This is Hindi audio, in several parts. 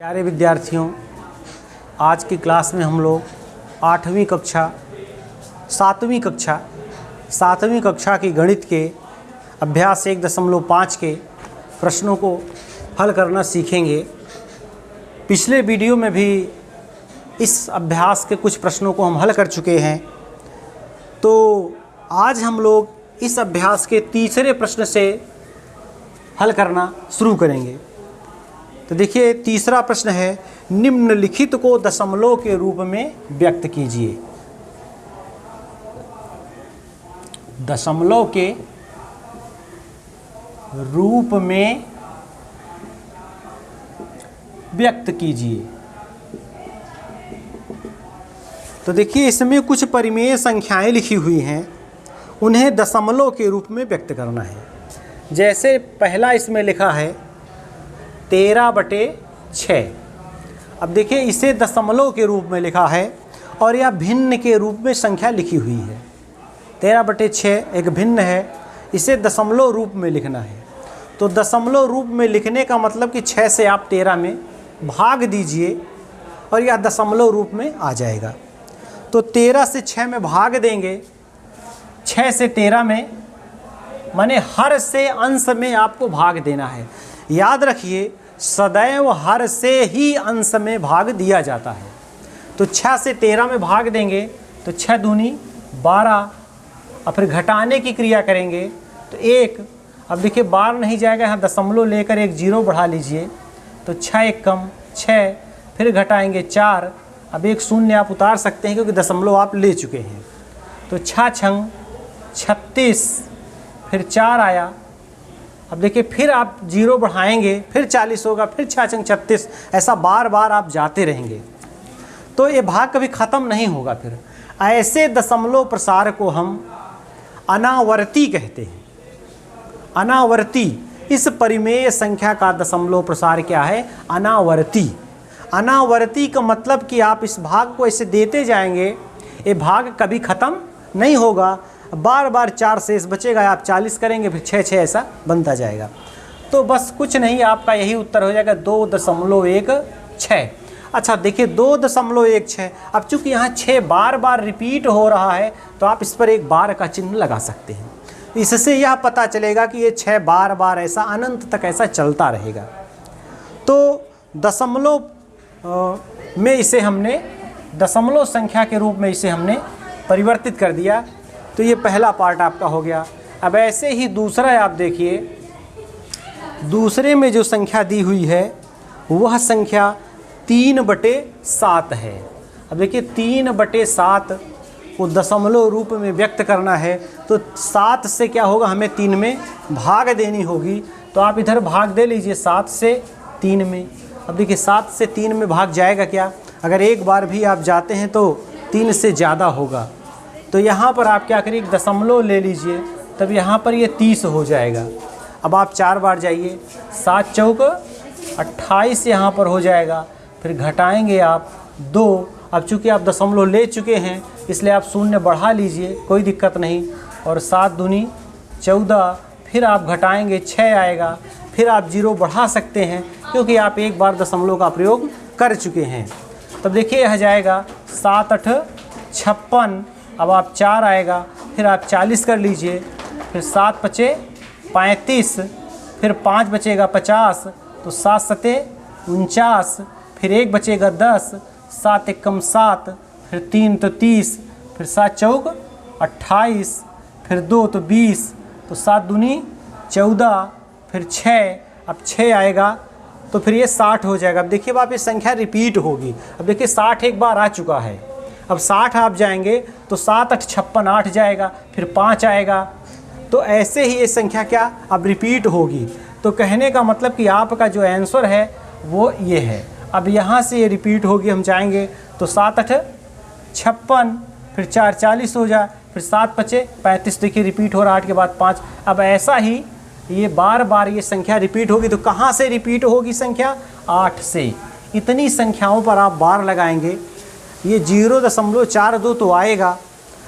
प्यारे विद्यार्थियों, आज की क्लास में हम लोग सातवीं कक्षा की गणित के अभ्यास 1.5 के प्रश्नों को हल करना सीखेंगे। पिछले वीडियो में भी इस अभ्यास के कुछ प्रश्नों को हम हल कर चुके हैं, तो आज हम लोग इस अभ्यास के तीसरे प्रश्न से हल करना शुरू करेंगे। तो देखिए, तीसरा प्रश्न है, निम्नलिखित को दशमलव के रूप में व्यक्त कीजिए। दशमलव के रूप में व्यक्त कीजिए। तो देखिए, इसमें कुछ परिमेय संख्याएं लिखी हुई हैं, उन्हें दशमलव के रूप में व्यक्त करना है। जैसे पहला इसमें लिखा है 13/6। अब देखिए, इसे दशमलव के रूप में लिखा है और यह भिन्न के रूप में संख्या लिखी हुई है। 13/6 एक भिन्न है, इसे दशमलव रूप में लिखना है। तो दशमलव रूप में लिखने का मतलब कि 6 से आप 13 में भाग दीजिए और यह दशमलव रूप में आ जाएगा। तो 13 से 6 में भाग देंगे, 6 से 13 में, माने हर से अंश में आपको भाग देना है। याद रखिए, सदैव हर से ही अंश में भाग दिया जाता है। तो 6 से 13 में भाग देंगे तो 6 दूनी 12, और फिर घटाने की क्रिया करेंगे तो 1। अब देखिए, 12 नहीं जाएगा, यहाँ दशमलव लेकर एक 0 बढ़ा लीजिए, तो 6 एक कम 6, फिर घटाएंगे 4। अब एक शून्य आप उतार सकते हैं क्योंकि दशमलव आप ले चुके हैं। तो 6 छंग 36, फिर 4 आया। अब देखिए, फिर आप 0 बढ़ाएंगे, फिर 40 होगा, फिर 6 छंग 36, ऐसा बार बार आप जाते रहेंगे तो ये भाग कभी ख़त्म नहीं होगा। फिर ऐसे दशमलव प्रसार को हम अनावर्ती कहते हैं। अनावर्ती, इस परिमेय संख्या का दशमलव प्रसार क्या है? अनावर्ती। अनावर्ती का मतलब कि आप इस भाग को ऐसे देते जाएंगे, ये भाग कभी ख़त्म नहीं होगा, बार बार 4 शेष बचेगा, आप 40 करेंगे, फिर 6 ऐसा बनता जाएगा। तो बस कुछ नहीं, आपका यही उत्तर हो जाएगा 2.16। अच्छा देखिए, 2.16। अब चूंकि यहाँ 6 बार बार रिपीट हो रहा है तो आप इस पर एक बार का चिन्ह लगा सकते हैं। इससे यह पता चलेगा कि ये 6 बार बार ऐसा अनंत तक ऐसा चलता रहेगा। तो दशमलव में इसे हमने दशमलव संख्या के रूप में इसे हमने परिवर्तित कर दिया। तो ये पहला पार्ट आपका हो गया। अब ऐसे ही दूसरा आप देखिए, दूसरे में जो संख्या दी हुई है वह संख्या 3/7 है। अब देखिए, 3/7 को दशमलव रूप में व्यक्त करना है तो 7 से क्या होगा, हमें 3 में भाग देनी होगी। तो आप इधर भाग दे लीजिए 7 से 3 में। अब देखिए, 7 से 3 में भाग जाएगा क्या? अगर एक बार भी आप जाते हैं तो 3 से ज़्यादा होगा। तो यहाँ पर आप क्या करिए, दशमलव ले लीजिए, तब यहाँ पर ये 30 हो जाएगा। अब आप 4 बार जाइए, 7 चौक 28 यहाँ पर हो जाएगा। फिर घटाएंगे आप 2। अब चूँकि आप दशमलव ले चुके हैं इसलिए आप शून्य बढ़ा लीजिए, कोई दिक्कत नहीं। और 7 दूनी 14, फिर आप घटाएंगे 6 आएगा, फिर आप 0 बढ़ा सकते हैं क्योंकि आप एक बार दशमलव का प्रयोग कर चुके हैं। तब देखिए, यह जाएगा 7 8 56। अब आप 4 आएगा, फिर आप 40 कर लीजिए, फिर 7 बचे 35, फिर 5 बचेगा 50, तो 7 7 49, फिर 1 बचेगा 10, 7 1 कम 7, फिर 3 तो 30, फिर 7 चौक 28, फिर 2 तो 20, तो 7 दूनी 14, फिर 6, अब 6 आएगा तो फिर ये 60 हो जाएगा। अब देखिए, अब ये संख्या रिपीट होगी। अब देखिए, 60 एक बार आ चुका है, अब 60 आप जाएंगे तो 7 8 56 8 जाएगा, फिर 5 आएगा। तो ऐसे ही ये संख्या क्या अब रिपीट होगी। तो कहने का मतलब कि आपका जो आंसर है वो ये है। अब यहाँ से ये रिपीट होगी, हम जाएंगे तो 7 8 56, फिर 4 40 हो जाए, फिर 7 5 35, देखिए रिपीट हो रहा, 8 के बाद 5। अब ऐसा ही ये बार बार ये संख्या रिपीट होगी। तो कहाँ से रिपीट होगी संख्या? 8 से। इतनी संख्याओं पर आप बार लगाएंगे, ये 0.42 तो आएगा।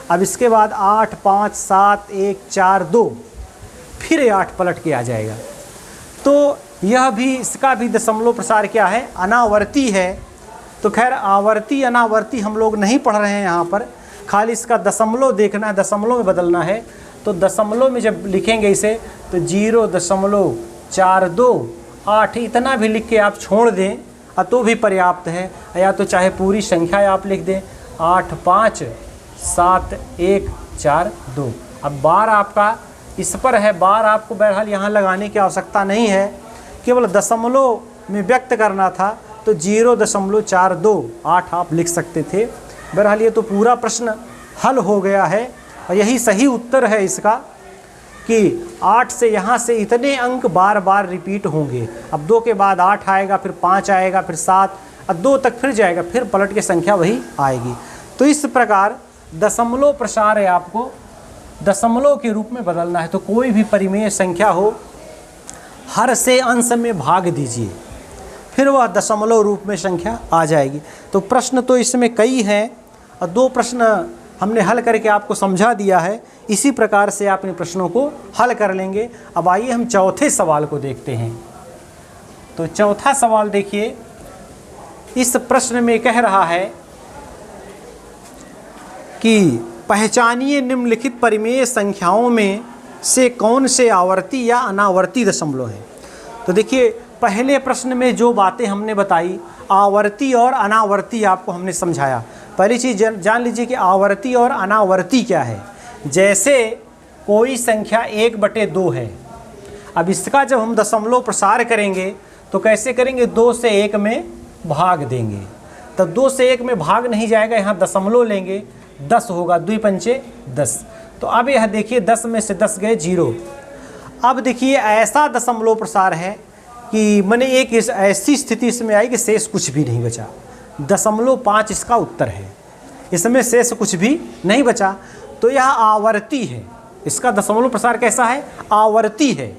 अब इसके बाद 8 5 7 1 4 2, फिर 8 पलट के आ जाएगा। तो यह भी, इसका भी दशमलव प्रसार क्या है, अनावर्ती है। तो खैर आवर्ती अनावर्ती हम लोग नहीं पढ़ रहे हैं यहाँ पर, खाली इसका दशमलव देखना है, दशमलव में बदलना है। तो दशमलव में जब लिखेंगे इसे तो 0.42 इतना भी लिख के आप छोड़ दें तो भी पर्याप्त है, या तो चाहे पूरी संख्या आप लिख दें 85714 अब बार आपका इस पर है, बार आपको बहरहाल यहाँ लगाने की आवश्यकता नहीं है, केवल दशमलव में व्यक्त करना था तो 0.428 आप लिख सकते थे। बहरहाल ये तो पूरा प्रश्न हल हो गया है और यही सही उत्तर है इसका कि 8 से यहाँ से इतने अंक बार बार रिपीट होंगे। अब 2 के बाद 8 आएगा, फिर 5 आएगा, फिर 7 और 2 तक फिर जाएगा, फिर पलट के संख्या वही आएगी। तो इस प्रकार दशमलव प्रसार है, आपको दशमलव के रूप में बदलना है। तो कोई भी परिमेय संख्या हो, हर से अंश में भाग दीजिए, फिर वह दशमलव रूप में संख्या आ जाएगी। तो प्रश्न तो इसमें कई हैं और 2 प्रश्न हमने हल करके आपको समझा दिया है। इसी प्रकार से आप इन प्रश्नों को हल कर लेंगे। अब आइए हम चौथे सवाल को देखते हैं। तो चौथा सवाल देखिए, इस प्रश्न में कह रहा है कि पहचानिए निम्नलिखित परिमेय संख्याओं में से कौन से आवर्ती या अनावर्ती दशमलव है। तो देखिए पहले प्रश्न में जो बातें हमने बताई, आवर्ती और अनावर्ती आपको हमने समझाया। पहली चीज़ जान लीजिए कि आवर्ती और अनावर्ती क्या है। जैसे कोई संख्या 1/2 है, अब इसका जब हम दशमलव प्रसार करेंगे तो कैसे करेंगे, 2 से 1 में भाग देंगे। तब 2 से 1 में भाग नहीं जाएगा, यहाँ दशमलव लेंगे, 10 होगा, 2 पंचे 10। तो अब यह देखिए 10 में से 10 गए 0। अब देखिए ऐसा दशमलव प्रसार है कि मैंने एक ऐसी स्थिति इसमें आई कि शेष कुछ भी नहीं बचा। 0.5 इसका उत्तर है, इसमें शेष कुछ भी नहीं बचा। तो यह आवर्ती है, इसका दशमलव प्रसार कैसा है, आवर्ती है।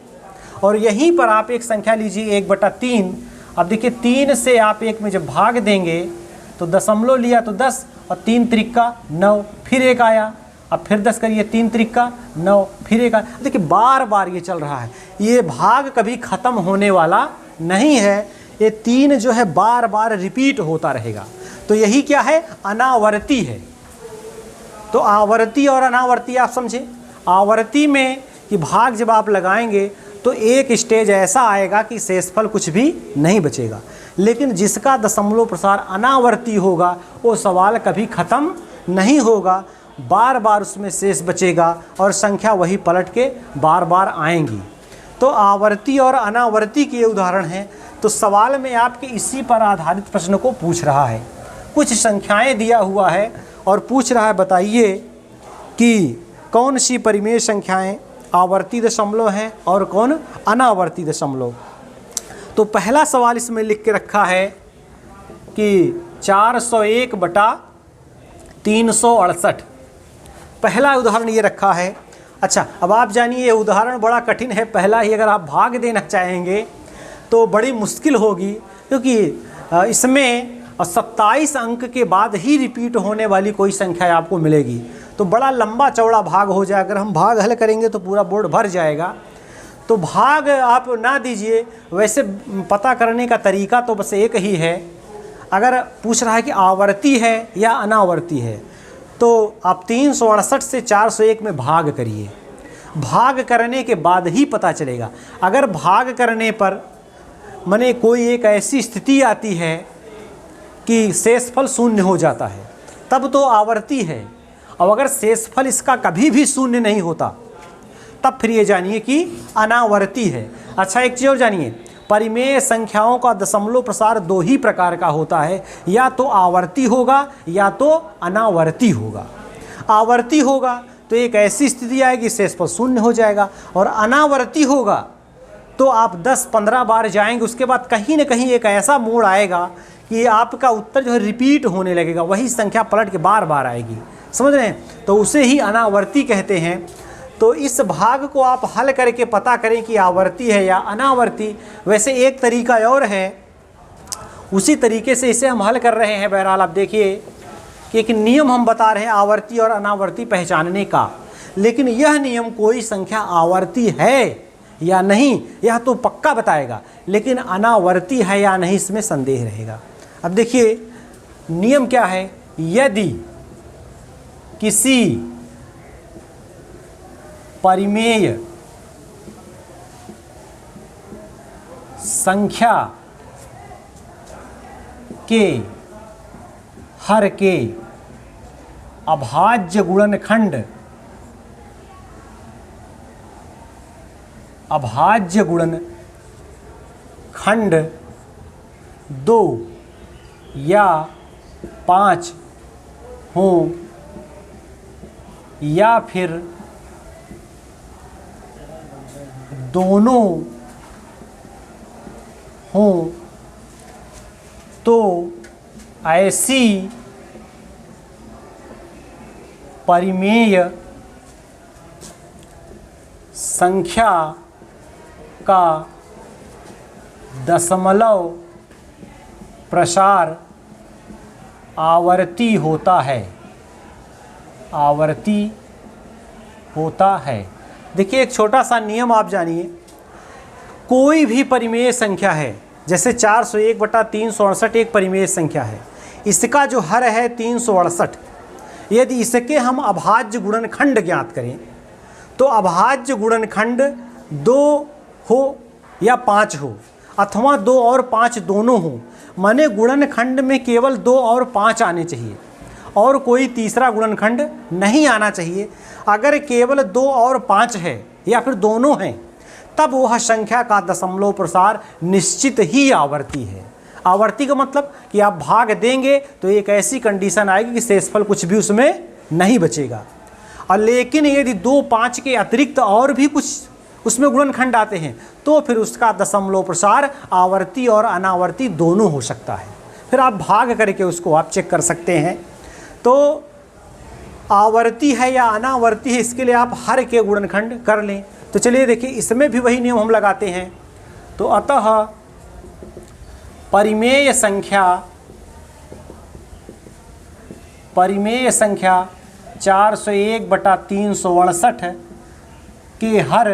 और यहीं पर आप एक संख्या लीजिए 1/3। अब देखिए 3 से आप 1 में जब भाग देंगे तो दशमलव लिया तो 10 और 3 त्रिका 9, फिर 1 आया, अब फिर 10 करिए, 3 त्रिका 9, फिर 1 आया। देखिए बार बार ये चल रहा है, ये भाग कभी ख़त्म होने वाला नहीं है। ये 3 जो है बार बार रिपीट होता रहेगा। तो यही क्या है, अनावर्ती है। तो आवर्ती और अनावर्ती आप समझे। आवर्ती में कि भाग जब आप लगाएंगे तो एक स्टेज ऐसा आएगा कि शेषफल कुछ भी नहीं बचेगा। लेकिन जिसका दशमलव प्रसार अनावर्ती होगा वो सवाल कभी ख़त्म नहीं होगा, बार बार उसमें शेष बचेगा और संख्या वही पलट के बार बार आएंगी। तो आवर्ती और अनावर्ती के उदाहरण हैं। तो सवाल में आपके इसी पर आधारित प्रश्न को पूछ रहा है। कुछ संख्याएं दिया हुआ है और पूछ रहा है बताइए कि कौन सी परिमेय संख्याएं आवर्ती दशमलव हैं और कौन अनावर्ती दशमलव। तो पहला सवाल इसमें लिख के रखा है कि 401/368। पहला उदाहरण ये रखा है। अच्छा, अब आप जानिए ये उदाहरण बड़ा कठिन है। पहला ही अगर आप भाग देना चाहेंगे तो बड़ी मुश्किल होगी, क्योंकि इसमें 27 अंक के बाद ही रिपीट होने वाली कोई संख्या आपको मिलेगी। तो बड़ा लंबा चौड़ा भाग हो जाए। अगर हम भाग हल करेंगे तो पूरा बोर्ड भर जाएगा। तो भाग आप ना दीजिए। वैसे पता करने का तरीका तो बस एक ही है। अगर पूछ रहा है कि आवर्ती है या अनावर्ती है तो आप 368 से 401 में भाग करिए। भाग करने के बाद ही पता चलेगा। अगर भाग करने पर माने कोई एक ऐसी स्थिति आती है कि शेषफल शून्य हो जाता है, तब तो आवर्ती है। और अगर शेषफल इसका कभी भी शून्य नहीं होता तब फिर ये जानिए कि अनावर्ती है। अच्छा, एक चीज़ और जानिए, परिमेय संख्याओं का दशमलव प्रसार 2 ही प्रकार का होता है, या तो आवर्ती होगा या तो अनावर्ती होगा। आवर्ती होगा तो एक ऐसी स्थिति आएगी शेषफल शून्य हो जाएगा, और अनावर्ती होगा तो आप 10-15 बार जाएंगे, उसके बाद कहीं ना कहीं एक ऐसा मोड़ आएगा कि आपका उत्तर जो है रिपीट होने लगेगा, वही संख्या पलट के बार बार आएगी। समझ रहे हैं? तो उसे ही अनावर्ती कहते हैं। तो इस भाग को आप हल करके पता करें कि आवर्ती है या अनावर्ती। वैसे एक तरीका और है, उसी तरीके से इसे हम हल कर रहे हैं। बहरहाल आप देखिए कि एक नियम हम बता रहे हैं आवर्ती और अनावर्ती पहचानने का, लेकिन यह नियम कोई संख्या आवर्ती है या नहीं, यह तो पक्का बताएगा, लेकिन अनावर्ती है या नहीं इसमें संदेह रहेगा। अब देखिए नियम क्या है, यदि किसी परिमेय संख्या के हर के अभाज्य गुणनखंड दो या 5 हों या फिर दोनों हों तो ऐसी परिमेय संख्या का दशमलव प्रसार आवर्ती होता है। देखिए एक छोटा सा नियम आप जानिए, कोई भी परिमेय संख्या है, जैसे 401/368 एक परिमेय संख्या है, इसका जो हर है 368, यदि इसके हम अभाज्य गुणनखंड ज्ञात करें तो अभाज्य गुणनखंड 2 हो या 5 हो, अथवा 2 और 5 दोनों हो, माने गुणनखंड में केवल 2 और 5 आने चाहिए और कोई तीसरा गुणनखंड नहीं आना चाहिए। अगर केवल 2 और 5 है या फिर दोनों हैं, तब वह संख्या का दशमलव प्रसार निश्चित ही आवर्ती है। आवर्ती का मतलब कि आप भाग देंगे तो एक ऐसी कंडीशन आएगी कि शेषफल कुछ भी उसमें नहीं बचेगा। और लेकिन यदि 2, 5 के अतिरिक्त और भी कुछ उसमें गुणनखंड आते हैं तो फिर उसका दशमलव प्रसार आवर्ती और अनावर्ती दोनों हो सकता है। फिर आप भाग करके उसको आप चेक कर सकते हैं। तो आवर्ती है या अनावर्ती है, इसके लिए आप हर के गुणनखंड कर लें। तो चलिए देखिए इसमें भी वही नियम हम लगाते हैं। तो अतः परिमेय संख्या 401/368 के हर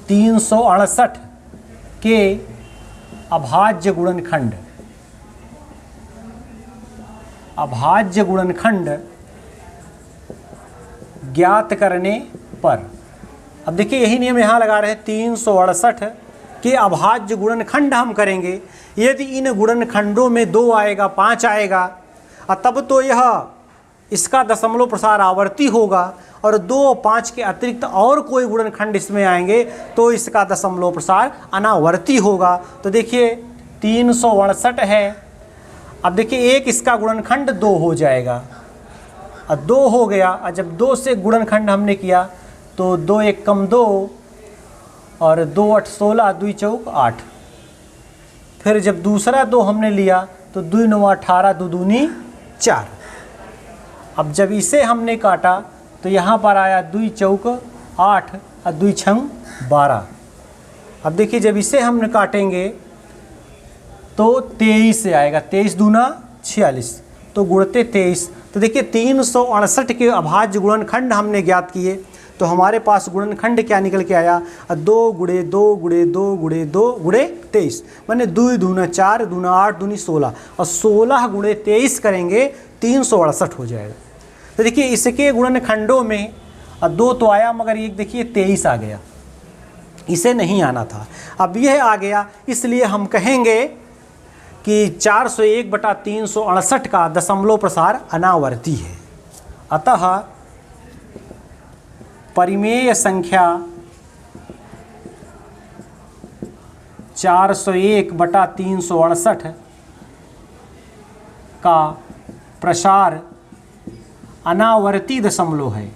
368 के अभाज्य गुणनखंड ज्ञात करने पर, अब देखिए यही नियम यहाँ लगा रहे हैं, 368 के अभाज्य गुणनखंड हम करेंगे। यदि इन गुणनखंडों में 2 आएगा, 5 आएगा, तब तो यह इसका दशमलव प्रसार आवर्ती होगा, और 2, 5 के अतिरिक्त और कोई गुणनखंड इसमें आएंगे तो इसका दशमलव प्रसार अनावर्ती होगा। तो देखिए 368 है, अब देखिए एक इसका गुणनखंड 2 हो जाएगा, और 2 हो गया, और जब 2 से गुणनखंड हमने किया तो 2 1 कम 2 और 2 8 16, 2 चौक 8। फिर जब दूसरा 2 हमने लिया तो 2 9 18, 2 दूनी 4। अब जब इसे हमने काटा तो यहाँ पर आया 2 चौक 8 और 2 छंग 12। अब देखिए जब इसे हमने काटेंगे तो 23 से आएगा, 23 दूना 46, तो गुणते 23। तो देखिए 368 के अभाज्य गुणनखंड हमने ज्ञात किए, तो हमारे पास गुणनखंड क्या निकल के आया, 2 × 2 × 2 × 2 × 23, माने 2 दूना 4, दूना 8, दूनी 16, और 16 × 23 करेंगे 368 हो जाएगा। तो देखिए इसके गुणनखंडों में 2 तो आया, मगर एक देखिए 23 आ गया, इसे नहीं आना था, अब यह आ गया। इसलिए हम कहेंगे कि 401/368 का दशमलव प्रसार अनावर्ती है। अतः परिमेय संख्या 401/368 का प्रसार अनावर्ती दशमलव है,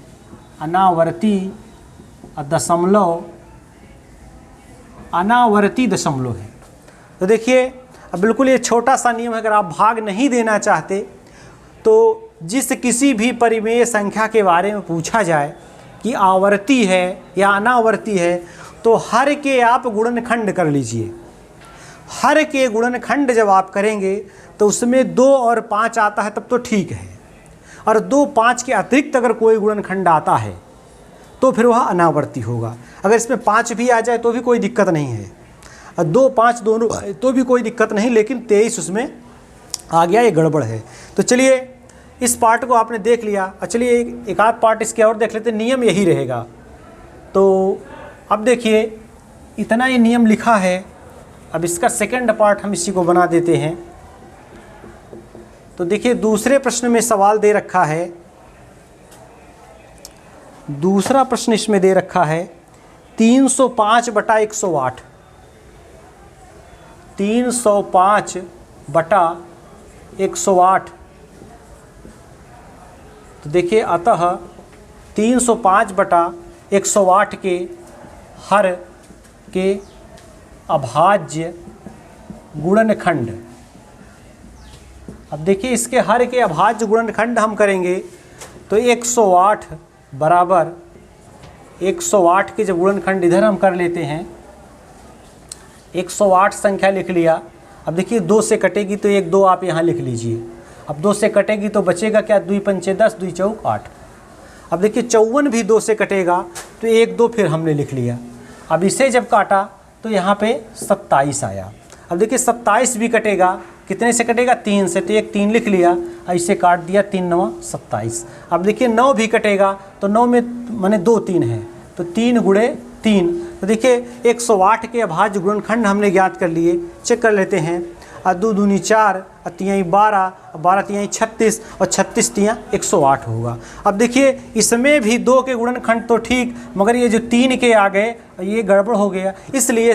अनावर्ती दशमलव है। तो देखिए अब बिल्कुल ये छोटा सा नियम है, अगर आप भाग नहीं देना चाहते तो जिस किसी भी परिमेय संख्या के बारे में पूछा जाए कि आवर्ती है या अनावर्ती है, तो हर के आप गुणनखंड कर लीजिए। हर के गुणनखंड जब आप करेंगे तो उसमें 2 और 5 आता है तब तो ठीक है, और 2, 5 के अतिरिक्त अगर कोई गुणनखंड आता है तो फिर वह अनावर्ती होगा। अगर इसमें 5 भी आ जाए तो भी कोई दिक्कत नहीं है, 2 5 दोनों तो भी कोई दिक्कत नहीं, लेकिन 23 उसमें आ गया, ये गड़बड़ है। तो चलिए इस पार्ट को आपने देख लिया। चलिए एक आध पार्ट इसके और देख लेते हैं। नियम यही रहेगा। तो अब देखिए इतना ही नियम लिखा है। अब इसका सेकंड पार्ट हम इसी को बना देते हैं। तो देखिए दूसरे प्रश्न में सवाल दे रखा है, दूसरा प्रश्न इसमें दे रखा है 305/108, 305/108। तो देखिए अतः 305/108 के हर के अभाज्य गुणनखंड। अब देखिए इसके हर के अभाज्य गुणनखंड हम करेंगे तो 108 बराबर 108 के जब गुणनखंड इधर हम कर लेते हैं, 108 संख्या लिख लिया। अब देखिए 2 से कटेगी तो 1 2 आप यहाँ लिख लीजिए। अब 2 से कटेगी तो बचेगा क्या, 2 पंचे 10, 2 चौक 8। अब देखिए 54 भी 2 से कटेगा तो 1 2 फिर हमने लिख लिया। अब इसे जब काटा तो यहाँ पे 27 आया। अब देखिए 27 भी कटेगा, कितने से कटेगा, 3 से, तो 1 3 लिख लिया, ऐसे काट दिया, 3 9 27। अब देखिए 9 भी कटेगा तो 9 में माने 2 3 है, तो 3 गुणे 3। तो देखिए 108 के अभाज्य गुणनखंड हमने ज्ञात कर लिए। चेक कर लेते हैं। 2 दूनी 4, 3 12, 12 3 36 और 36 3 108 होगा। अब देखिए इसमें भी 2 के गुणनखंड तो ठीक, मगर ये जो 3 के आ गए ये गड़बड़ हो गया। इसलिए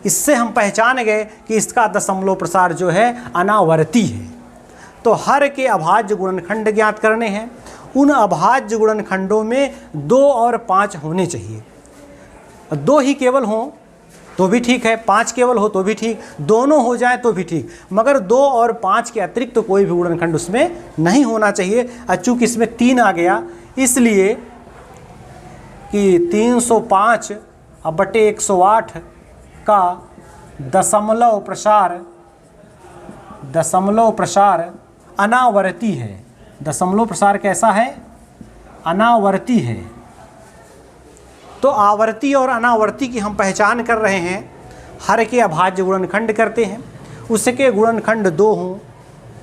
इससे हम पहचान गए कि इसका दशमलव प्रसार जो है अनावर्ती है। तो हर के अभाज्य गुणनखंड ज्ञात करने हैं। उन अभाज्य गुणनखंडों में 2 और 5 होने चाहिए। 2 ही केवल हों तो भी ठीक है, 5 केवल हो तो भी ठीक, दोनों हो जाए तो भी ठीक, मगर 2 और 5 के अतिरिक्त तो कोई भी गुणनखंड उसमें नहीं होना चाहिए। चूँकि इसमें 3 आ गया, इसलिए कि 305/108 का दशमलव प्रसार अनावर्ती है। दशमलव प्रसार कैसा है, अनावर्ती है। तो आवर्ती और अनावर्ती की हम पहचान कर रहे हैं। हर के अभाज्य गुणनखंड करते हैं, उसके गुणनखंड 2 हों,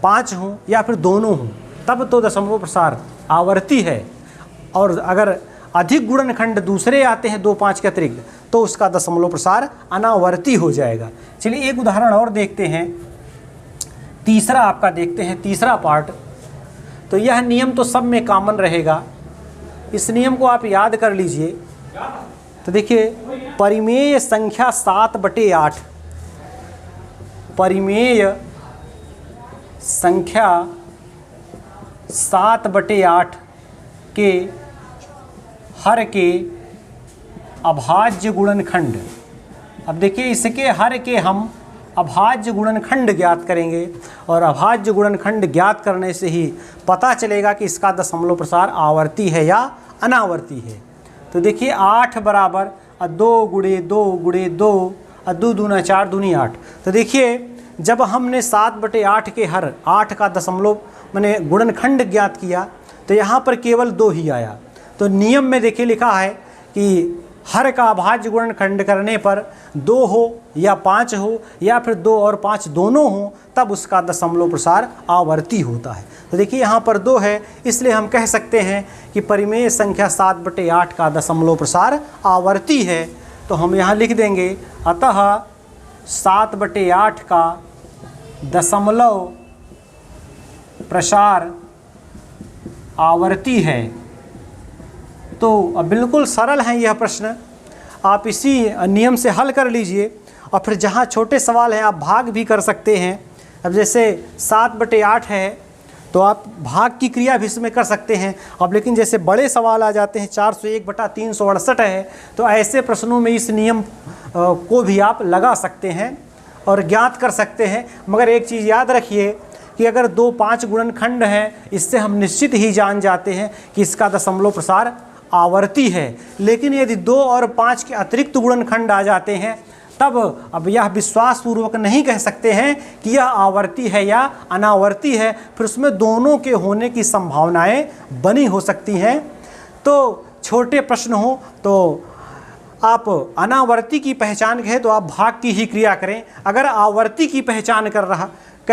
5 हों या फिर दोनों हों, तब तो दशमलव प्रसार आवर्ती है। और अगर अधिक गुणनखंड दूसरे आते हैं 2 5 के अतिरिक्त तो उसका दशमलव प्रसार अनावर्ती हो जाएगा। चलिए एक उदाहरण और देखते हैं। तीसरा आपका देखते हैं, तीसरा पार्ट। तो यह नियम तो सब में कॉमन रहेगा, इस नियम को आप याद कर लीजिए। तो देखिए परिमेय संख्या 7/8, परिमेय संख्या 7/8 के हर के अभाज्य गुणनखंड। अब देखिए इसके हर के हम अभाज्य गुणनखंड ज्ञात करेंगे और अभाज्य गुणनखंड ज्ञात करने से ही पता चलेगा कि इसका दशमलव प्रसार आवर्ती है या अनावर्ती है। तो देखिए 8 बराबर 2 गुणे 2 गुणे 2, 2 दूना 4 दूनी 8। तो देखिए जब हमने 7/8 के हर 8 का दशमलव माने गुणनखंड ज्ञात किया तो यहाँ पर केवल 2 ही आया। तो नियम में देखिए लिखा है कि हर का अभाज्य गुणनखंड करने पर 2 हो या 5 हो या फिर 2 और 5 दोनों हो, तब उसका दशमलव प्रसार आवर्ती होता है। तो देखिए यहाँ पर 2 है, इसलिए हम कह सकते हैं कि परिमेय संख्या 7/8 का दशमलव प्रसार आवर्ती है। तो हम यहाँ लिख देंगे अतः 7/8 का दशमलव प्रसार आवर्ती है। तो अब बिल्कुल सरल है यह प्रश्न, आप इसी नियम से हल कर लीजिए और फिर जहाँ छोटे सवाल हैं आप भाग भी कर सकते हैं। अब जैसे 7/8 है तो आप भाग की क्रिया भी इसमें कर सकते हैं। अब लेकिन जैसे बड़े सवाल आ जाते हैं 401/368 है, तो ऐसे प्रश्नों में इस नियम को भी आप लगा सकते हैं और ज्ञात कर सकते हैं। मगर एक चीज़ याद रखिए कि अगर 2 5 गुणनखंड हैं, इससे हम निश्चित ही जान जाते हैं कि इसका दशमलव प्रसार आवर्ती है। लेकिन यदि 2 और 5 के अतिरिक्त गुणनखंड आ जाते हैं तब अब यह विश्वास पूर्वक नहीं कह सकते हैं कि यह आवर्ती है या अनावर्ती है, फिर उसमें दोनों के होने की संभावनाएं बनी हो सकती हैं। तो छोटे प्रश्न हो तो आप अनावर्ती की पहचान कहें तो आप भाग की ही क्रिया करें। अगर आवर्ती की पहचान कह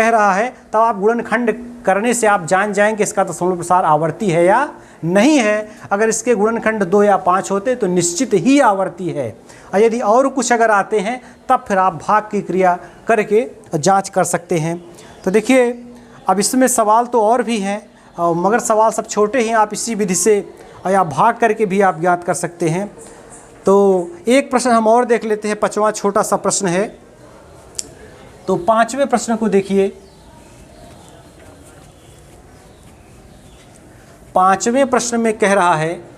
रहा है तब आप गुणनखंड करने से आप जान जाएंगे इसका दशमलव प्रसार आवर्ती है या नहीं है। अगर इसके गुणनखंड 2 या 5 होते तो निश्चित ही आवर्ती है। और यदि और कुछ अगर आते हैं तब फिर आप भाग की क्रिया करके जांच कर सकते हैं। तो देखिए अब इसमें सवाल तो और भी हैं, मगर सवाल सब छोटे हैं। आप इसी विधि से या भाग करके भी आप ज्ञात कर सकते हैं। तो एक प्रश्न हम और देख लेते हैं, 5वां छोटा सा प्रश्न है। तो 5वें प्रश्न को देखिए। 5वें प्रश्न में कह रहा है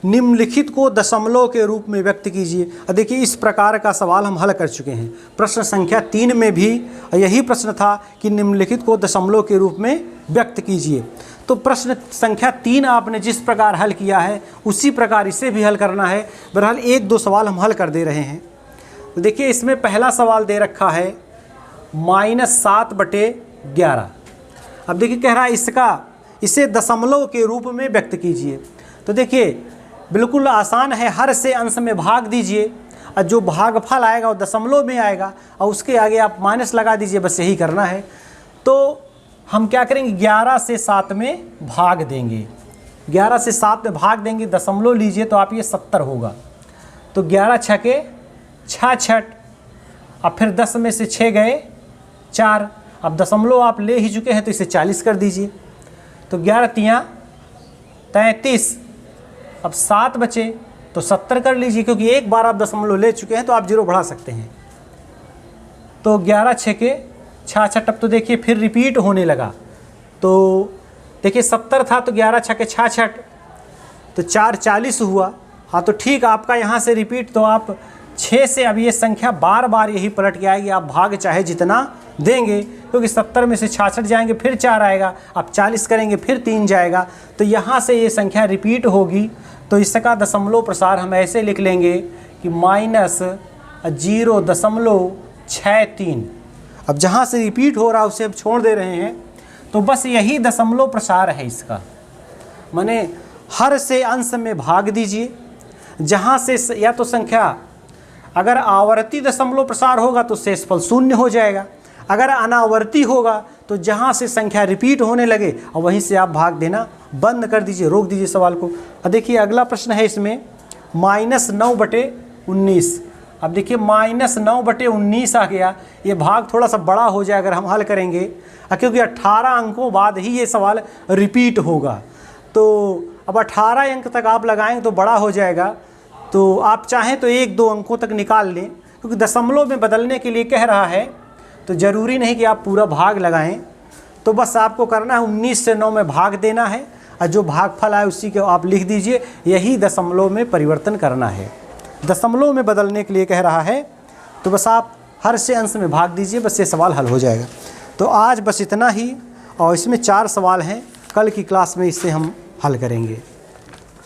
निम्नलिखित को दशमलव के रूप में व्यक्त कीजिए। और देखिए इस प्रकार का सवाल हम हल कर चुके हैं। प्रश्न संख्या 3 में भी यही प्रश्न था कि निम्नलिखित को दशमलव के रूप में व्यक्त कीजिए। तो प्रश्न संख्या 3 आपने जिस प्रकार हल किया है उसी प्रकार इसे भी हल करना है। बहरहाल 1-2 सवाल हम हल कर दे रहे हैं। तो देखिए इसमें पहला सवाल दे रखा है -7/11। अब देखिए कह रहा है इसे दशमलव के रूप में व्यक्त कीजिए। तो देखिए बिल्कुल आसान है, हर से अंश में भाग दीजिए और जो भागफल आएगा वो दशमलव में आएगा और उसके आगे आप माइनस लगा दीजिए, बस यही करना है। तो हम क्या करेंगे 11 से 7 में भाग देंगे। 11 से 7 में भाग देंगे, दशमलव लीजिए तो आप ये 70 होगा। तो 11 छके 66 अब फिर 10 में से 6 गए 4। अब दशमलव आप ले ही चुके हैं तो इसे 40 कर दीजिए। तो 11 तियाँ 33, अब 7 बचे तो 70 कर लीजिए, क्योंकि एक बार आप दशमलव ले चुके हैं तो आप 0 बढ़ा सकते हैं। तो 11 छके 66, अब तो देखिए फिर रिपीट होने लगा। तो देखिए 70 था तो 11 छके 66 तो 4 40 हुआ। हाँ तो ठीक, आपका यहाँ से रिपीट, तो आप 6 से अब ये संख्या बार बार यही पलट के आएगी। आप भाग चाहे जितना देंगे, क्योंकि 70 में से 66 जाएंगे फिर 4 आएगा, आप 40 करेंगे फिर 3 जाएगा। तो यहाँ से ये संख्या रिपीट होगी। तो इसका दशमलव प्रसार हम ऐसे लिख लेंगे कि -0.63। अब जहाँ से रिपीट हो रहा है उसे हम छोड़ दे रहे हैं। तो बस यही दशमलव प्रसार है इसका, माने हर से अंश में भाग दीजिए। जहाँ से या तो संख्या अगर आवर्ती दशमलव प्रसार होगा तो शेषफल 0 हो जाएगा। अगर अनावर्ती होगा तो जहाँ से संख्या रिपीट होने लगे और वहीं से आप भाग देना बंद कर दीजिए, रोक दीजिए सवाल को। अब देखिए अगला प्रश्न है इसमें -9/19। अब देखिए -9/19 आ गया। ये भाग थोड़ा सा बड़ा हो जाए अगर हम हल करेंगे, क्योंकि 18 अंकों बाद ही ये सवाल रिपीट होगा। तो अब 18 अंक तक आप लगाएंगे तो बड़ा हो जाएगा। तो आप चाहें तो 1-2 अंकों तक निकाल लें, क्योंकि दशमलव में बदलने के लिए कह रहा है तो ज़रूरी नहीं कि आप पूरा भाग लगाएं। तो बस आपको करना है 19 से 9 में भाग देना है और जो भागफल आए उसी को आप लिख दीजिए। यही दशमलव में परिवर्तन करना है। दशमलव में बदलने के लिए कह रहा है तो बस आप हर से अंश में भाग दीजिए, बस ये सवाल हल हो जाएगा। तो आज बस इतना ही, और इसमें 4 सवाल हैं, कल की क्लास में इससे हम हल करेंगे।